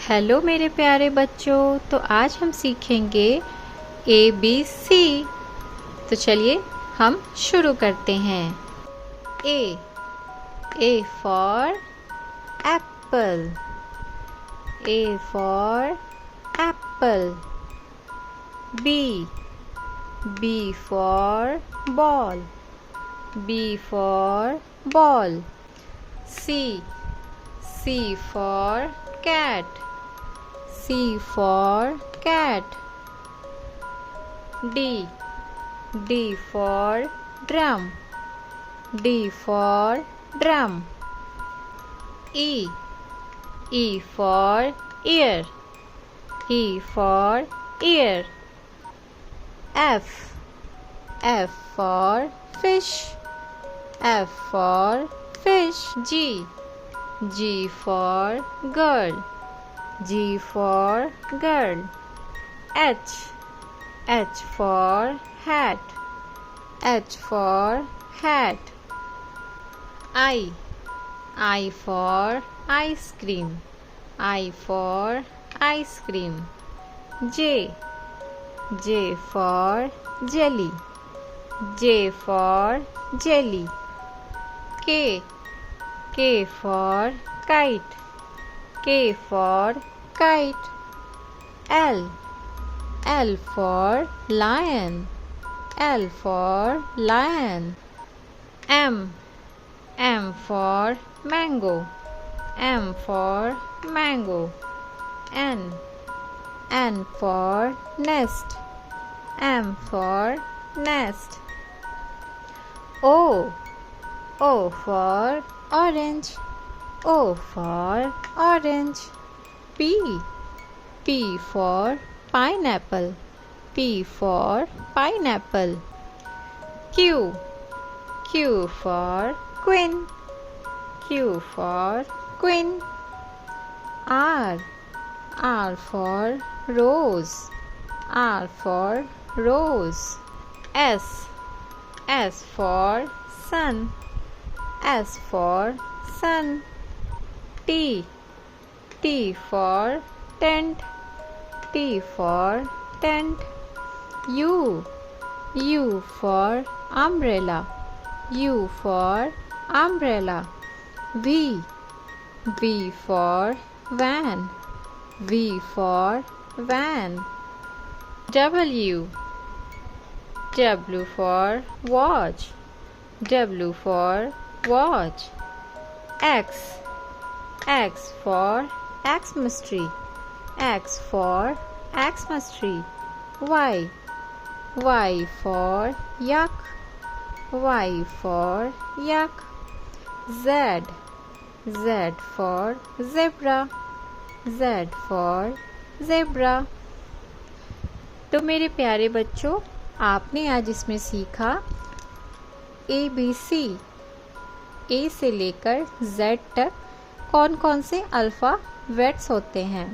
Hello मेरे प्यारे बच्चों, तो आज हम सीखेंगे ABC। तो चलिए हम शुरू करते हैं। A for apple, A for apple। B for ball, B for ball। C for cat, C for cat। D for drum, D for drum। E for ear, E for ear। F for fish, F for fish। G for girl, G for girl। H for hat, H for hat। I for ice cream, I for ice cream। J for jelly, J for jelly। K for kite, K for kite। L for lion, L for lion। M for mango, M for mango। N for nest, M for nest। O for orange, O for orange। P for pineapple, P for pineapple। Q for queen, Q for queen। R for rose, R for rose। S for sun, S for sun। T for tent, T for tent। U for umbrella, U for umbrella। V for van, V for van। W for watch, W for watch। X for Xmas tree, X for Xmas tree। Y for yak, Y for yak। Z for zebra, Z for zebra। तो मेरे प्यारे बच्चों, आपने आज इसमें सीखा ABC, A से लेकर Z तक कौन कौन से अल्फ़ाबेट्स होते हैं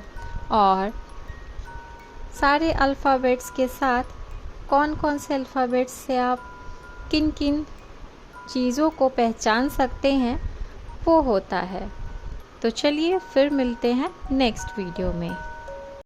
और सारे अल्फ़ाबेट्स के साथ कौन कौन से अल्फ़ाबेट्स से आप किन किन चीज़ों को पहचान सकते हैं वो होता है। तो चलिए फिर मिलते हैं नेक्स्ट वीडियो में।